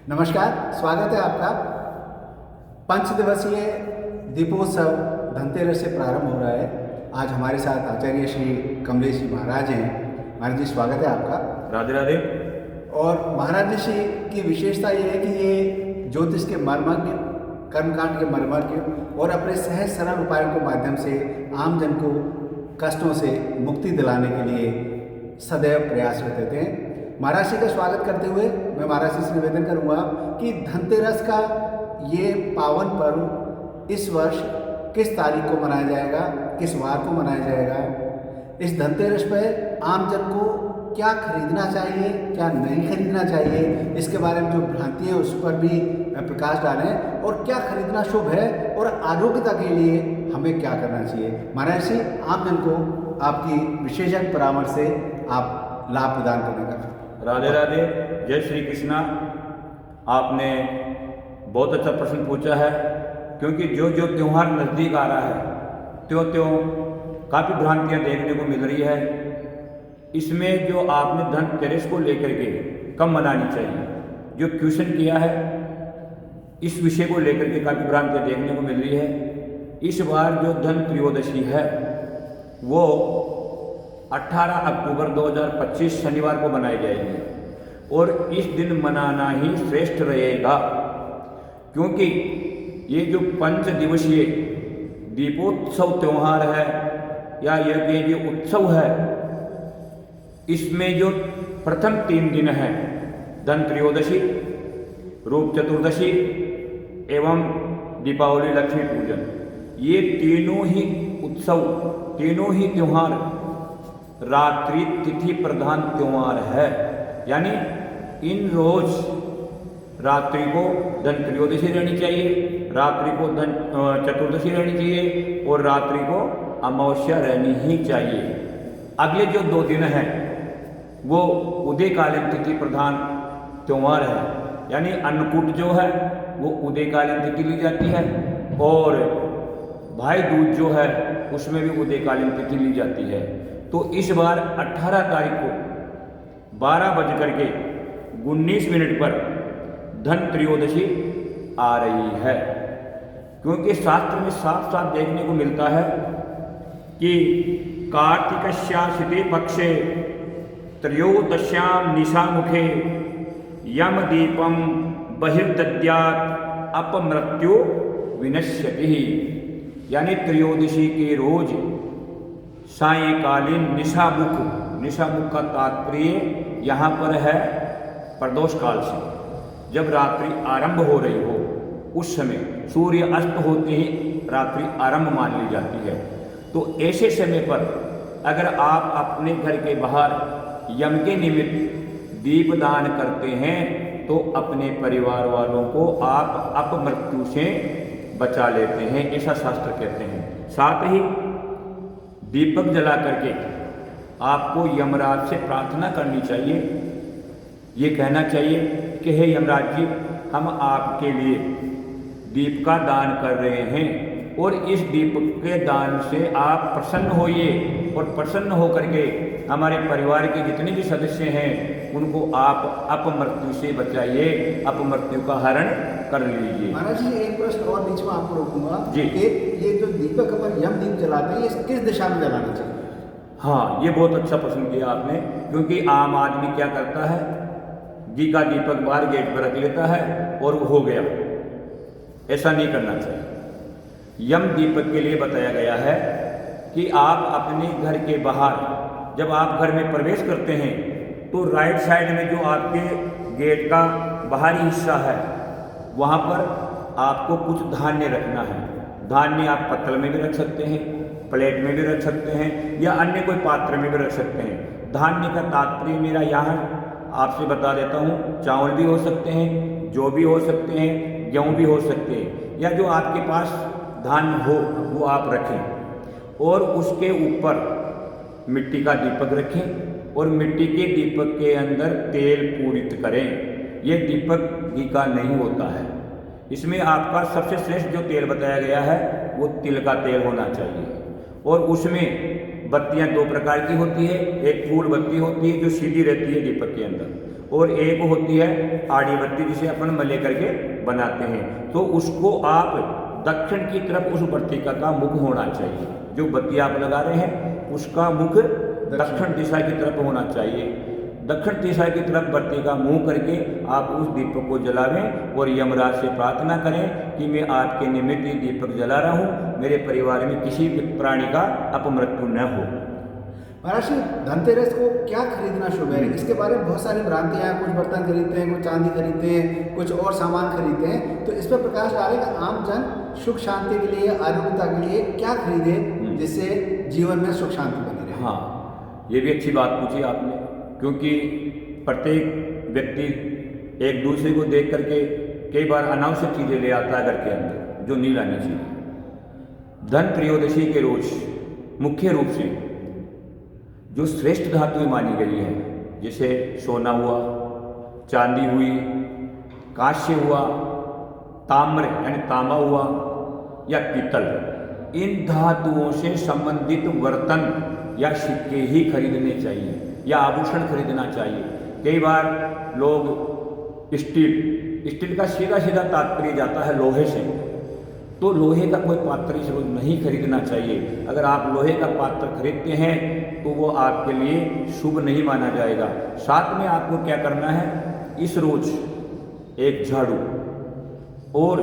नमस्कार, स्वागत है आपका। पंच दिवसीय दीपोत्सव धनतेरस से प्रारंभ हो रहा है। आज हमारे साथ आचार्य श्री कमलेश जी महाराज हैं। महाराज जी, स्वागत है आपका। राधे राधे। और महाराज जी की विशेषता ये है कि ये ज्योतिष के मर्मज्ञ, कर्मकांड के मर्मज्ञ और अपने सहज सरल उपायों के माध्यम से आम जन को कष्टों से मुक्ति दिलाने के लिए सदैव प्रयासरत रहते हैं। महाराज जी का स्वागत करते हुए मैं महाराज जी से निवेदन करूंगा कि धनतेरस का ये पावन पर्व इस वर्ष किस तारीख को मनाया जाएगा, किस वार को मनाया जाएगा। इस धनतेरस पर आम जन को क्या खरीदना चाहिए, क्या नहीं खरीदना चाहिए, इसके बारे में जो भ्रांति है उस पर भी प्रकाश डालें और क्या खरीदना शुभ है और आरोग्यता के लिए हमें क्या करना चाहिए। महाराज जी, आम जन को आपकी विशेषज्ञ परामर्श से आप लाभ प्रदान करने का। राधे राधे। जय श्री कृष्णा। आपने बहुत अच्छा प्रश्न पूछा है, क्योंकि जो जो त्यौहार नज़दीक आ रहा है त्यों त्यों काफ़ी भ्रांतियाँ देखने को मिल रही है। इसमें जो आपने धनतेरस को लेकर के कब मनानी चाहिए, जो क्वेश्चन किया है, इस विषय को लेकर के काफ़ी भ्रांतियाँ देखने को मिल रही है। इस बार जो धन त्रयोदशी है वो 18 अक्टूबर 2025 शनिवार को मनाई जाएगी और इस दिन मनाना ही श्रेष्ठ रहेगा, क्योंकि ये जो पंच दिवसीय दीपोत्सव त्यौहार है या ये जो उत्सव है, इसमें जो प्रथम 3 दिन है धन त्रयोदशी, रूप चतुर्दशी एवं दीपावली लक्ष्मी पूजन, ये तीनों ही उत्सव, तीनों ही त्यौहार रात्रि तिथि प्रधान त्यौहार है। यानी इन रोज रात्रि को धन त्रयोदशी रहनी चाहिए, रात्रि को धन चतुर्दशी रहनी चाहिए और रात्रि को अमावस्या रहनी ही चाहिए। अगले जो 2 दिन हैं वो उदयकालीन तिथि प्रधान त्यौहार है, यानी अन्नकूट जो है वो उदयकालीन तिथि ली जाती है और भाई दूज जो है उसमें भी उदयकालीन तिथि ली जाती है। तो इस बार 18 तारीख को 12:19 पर धन त्रयोदशी आ रही है, क्योंकि शास्त्र में साफ साफ देखने को मिलता है कि कार्तिकस्या शुक्ले पक्षे त्रयोदश्याम निशामुखे यम दीपम बहिर्दद्यात् अपमृत्यु विनश्यति। यानी त्रयोदशी के रोज सायंकालीन निशामुख का तात्पर्य यहाँ पर है प्रदोष काल से, जब रात्रि आरंभ हो रही हो उस समय, सूर्य अस्त होते ही रात्रि आरंभ मान ली जाती है। तो ऐसे समय पर अगर आप अपने घर के बाहर यम के निमित्त दीप दान करते हैं तो अपने परिवार वालों को आप अपमृत्यु से बचा लेते हैं, ऐसा शास्त्र कहते हैं। साथ ही दीपक जला करके आपको यमराज से प्रार्थना करनी चाहिए, ये कहना चाहिए कि हे यमराज जी, हम आपके लिए दीप का दान कर रहे हैं और इस दीप के दान से आप प्रसन्न होइए और प्रसन्न होकर के हमारे परिवार के जितने भी सदस्य हैं उनको आप अपमृत्यु से बचाइए, अपमृत्यु का हरण कर लीजिए। महाराज जी, एक प्रश्न और बीच में आपको रोकूंगा जी। कि ये जो दीपक अपन यम दीप जलाते हैं, ये किस दिशा में जलाना चाहिए? हाँ, ये बहुत अच्छा प्रश्न किया आपने, क्योंकि आम आदमी क्या करता है, घी का दीपक बाहर गेट पर रख लेता है और हो गया। ऐसा नहीं करना चाहिए। यम दीपक के लिए बताया गया है कि आप अपने घर के बाहर जब आप घर में प्रवेश करते हैं तो राइट साइड में जो आपके गेट का बाहरी हिस्सा है वहाँ पर आपको कुछ धान्य रखना है। धान्य आप पत्तल में भी रख सकते हैं, प्लेट में भी रख सकते हैं या अन्य कोई पात्र में भी रख सकते हैं। धान्य का तात्पर्य मेरा यहाँ आपसे बता देता हूँ, चावल भी हो सकते हैं, जौ भी हो सकते हैं, गेहूँ भी हो सकते हैं, या जो आपके पास धान्य हो वो आप रखें और उसके ऊपर मिट्टी का दीपक रखें और मिट्टी के दीपक के अंदर तेल पूरित करें। ये दीपक घी का नहीं होता है, इसमें आपका सबसे श्रेष्ठ जो तेल बताया गया है वो तिल का तेल होना चाहिए और उसमें बत्तियां 2 प्रकार की होती है। एक फूल बत्ती होती है जो सीधी रहती है दीपक के अंदर, और एक होती है आड़ी बत्ती जिसे अपन मले करके बनाते हैं। तो उसको आप दक्षिण की तरफ उस बत्तिका का मुख होना चाहिए। जो बत्ती आप लगा रहे हैं उसका मुख दक्षिण दिशा की तरफ होना चाहिए। दक्षिण दिशा की तरफ बत्ती का मुंह करके आप उस दीपक को जलावें और यमराज से प्रार्थना करें कि मैं आपके निमित्त ये दीपक जला रहा हूँ, मेरे परिवार में किसी भी प्राणी का अपमृत्यु न हो। महाराज जी, धनतेरस को क्या खरीदना शुभ है? इसके बारे में बहुत सारी भ्रांतियां हैं। कुछ बर्तन खरीदते हैं, कुछ चांदी खरीदते हैं, कुछ और सामान खरीदते हैं। तो इस पर प्रकाश डालेगा आम जन सुख शांति के लिए, आरोग्यता के लिए क्या खरीदे जिससे जीवन में सुख शांति बनी रहे? हाँ, ये भी अच्छी बात पूछी आपने, क्योंकि प्रत्येक व्यक्ति एक दूसरे को देख करके कई बार अनावश्यक चीज़ें ले आता है घर के अंदर जो नहीं लानी चाहिए। धन त्रयोदशी के रोज मुख्य रूप से जो श्रेष्ठ धातुएं मानी गई है, जैसे सोना हुआ, चांदी हुई, कांस्य हुआ, ताम्र यानी तांबा हुआ या पीतल, इन धातुओं से संबंधित बर्तन या सिक्के ही खरीदने चाहिए या आभूषण खरीदना चाहिए। कई बार लोग स्टील का सीधा सीधा तात्पर्य जाता है लोहे से, तो लोहे का कोई पात्र इस रोज नहीं खरीदना चाहिए। अगर आप लोहे का पात्र खरीदते हैं तो वो आपके लिए शुभ नहीं माना जाएगा। साथ में आपको क्या करना है, इस रोज एक झाड़ू और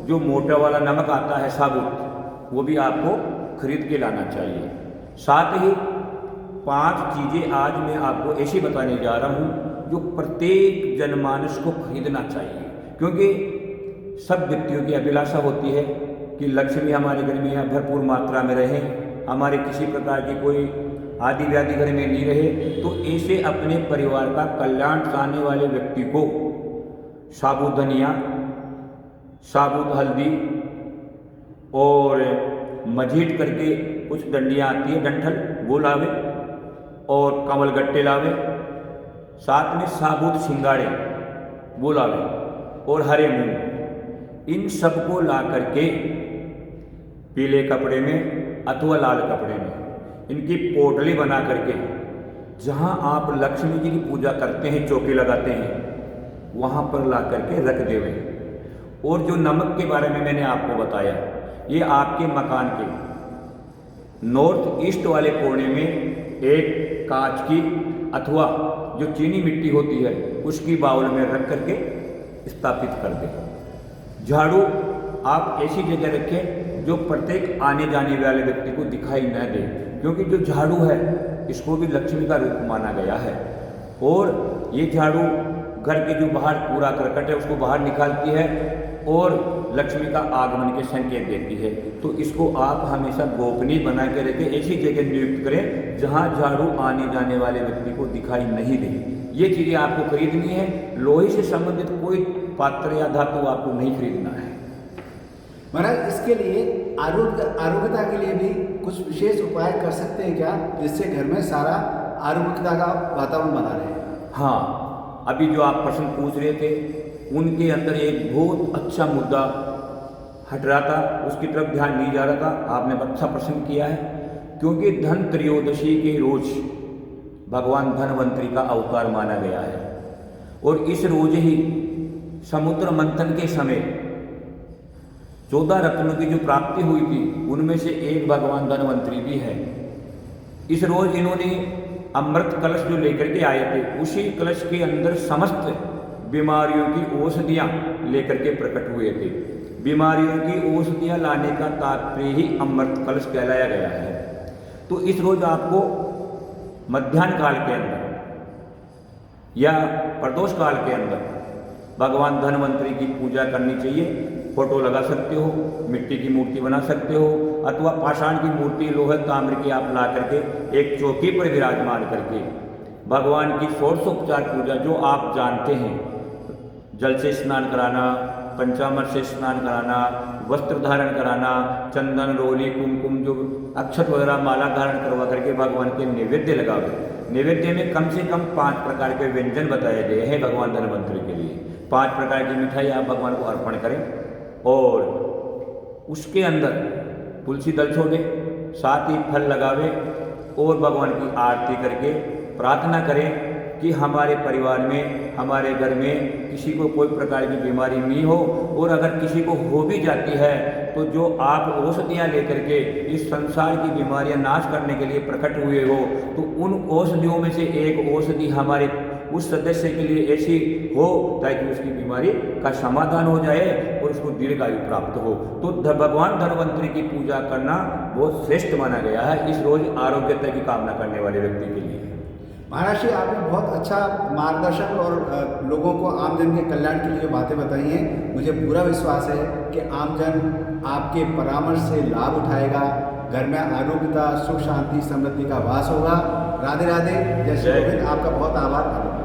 जो मोटा वाला नमक आता है साबुत, वो भी आपको खरीद के लाना चाहिए। साथ ही 5 चीज़ें आज मैं आपको ऐसी बताने जा रहा हूँ जो प्रत्येक जनमानस को खरीदना चाहिए, क्योंकि सब व्यक्तियों की अभिलाषा होती है कि लक्ष्मी हमारे घर में भरपूर मात्रा में रहे, हमारे किसी प्रकार की कोई आदि व्याधि घर में नहीं रहे। तो ऐसे अपने परिवार का कल्याण चाहने वाले व्यक्ति को साबुत धनिया, साबुत हल्दी और मझीट करके कुछ डंडियाँ आती है डंठल, वो लावे और कमल गट्टे लावे। साथ में साबुत सिंगाड़े वो लावे और हरे मूंग, इन सबको ला करके पीले कपड़े में अथवा लाल कपड़े में इनकी पोटली बना करके जहाँ आप लक्ष्मी जी की पूजा करते हैं, चौकी लगाते हैं, वहाँ पर ला करके रख देवे। और जो नमक के बारे में मैंने आपको बताया, ये आपके मकान के नॉर्थ ईस्ट वाले कोने में एक कांच की अथवा जो चीनी मिट्टी होती है उसकी बाउल में रख करके स्थापित कर दें। झाड़ू आप ऐसी जगह रखें जो प्रत्येक आने जाने वाले व्यक्ति को दिखाई न दे, क्योंकि जो झाड़ू है इसको भी लक्ष्मी का रूप माना गया है। और ये झाड़ू घर के जो बाहर कूड़ा करकट है उसको बाहर निकालती है और लक्ष्मी का आगमन के संकेत देती है। तो इसको आप हमेशा गोपनीय बना के रखें, ऐसी जगह नियुक्त करें जहाँ झाड़ू आने जाने वाले व्यक्ति को दिखाई नहीं दे। ये चीज़ें आपको खरीदनी है। लोहे से संबंधित कोई पात्र या धातु आपको नहीं खरीदना है। महाराज, इसके लिए आरोग्यता के लिए भी कुछ विशेष उपाय कर सकते हैं क्या, जिससे घर में सारा आरोग्यता का वातावरण बना रहे? हाँ, अभी जो आप प्रश्न पूछ रहे थे उनके अंदर एक बहुत अच्छा मुद्दा हट रहा था, उसकी तरफ ध्यान नहीं जा रहा था। आपने अच्छा प्रश्न किया है, क्योंकि धन त्रयोदशी के रोज भगवान धनवंतरी का अवतार माना गया है। और इस रोज ही समुद्र मंथन के समय 14 रत्नों की जो प्राप्ति हुई थी उनमें से एक भगवान धनवंतरी भी है। इस रोज इन्होंने अमृत कलश जो लेकर के आए थे, उसी कलश के अंदर समस्त बीमारियों की औषधियाँ लेकर के प्रकट हुए थे। बीमारियों की औषधियाँ लाने का तात्पर्य ही अमृत कलश कहलाया गया है। तो इस रोज आपको मध्याह्न काल के अंदर या प्रदोष काल के अंदर भगवान धनवंतरी की पूजा करनी चाहिए। फोटो लगा सकते हो, मिट्टी की मूर्ति बना सकते हो, अथवा पाषाण की मूर्ति लोहे ताम्र की आप ला करके एक चौकी पर विराजमान करके भगवान की षोडशोपचार पूजा जो आप जानते हैं, जल से स्नान कराना, पंचामृत से स्नान कराना, वस्त्र धारण कराना, चंदन रोली कुमकुम जो अक्षत वगैरह माला धारण करवा करके भगवान के नैवेद्य लगावे। नैवेद्य में कम से कम 5 प्रकार के व्यंजन बताए गए हैं भगवान धनवंतरी के लिए। 5 प्रकार की मिठाई आप भगवान को अर्पण करें और उसके अंदर तुलसी दल छोड़े, साथ ही फल लगावे और भगवान की आरती करके प्रार्थना करें कि हमारे परिवार में, हमारे घर में किसी को कोई प्रकार की बीमारी नहीं हो, और अगर किसी को हो भी जाती है तो जो आप औषधियाँ लेकर के इस संसार की बीमारियाँ नाश करने के लिए प्रकट हुए हो, तो उन औषधियों में से एक औषधि हमारे उस सदस्य के लिए ऐसी हो ताकि उसकी बीमारी का समाधान हो जाए और उसको दीर्घायु प्राप्त हो। तो भगवान धन्वंतरि की पूजा करना बहुत श्रेष्ठ माना गया है इस रोज आरोग्यता की कामना करने वाले व्यक्ति के लिए। महाराज जी, आपने बहुत अच्छा मार्गदर्शन और लोगों को आमजन के कल्याण के लिए जो बातें बताई हैं, मुझे पूरा विश्वास है कि आमजन आपके परामर्श से लाभ उठाएगा, घर में आरोग्यता, सुख शांति समृद्धि का वास होगा। राधे राधे, जय श्री गोविंद। आपका बहुत आभार।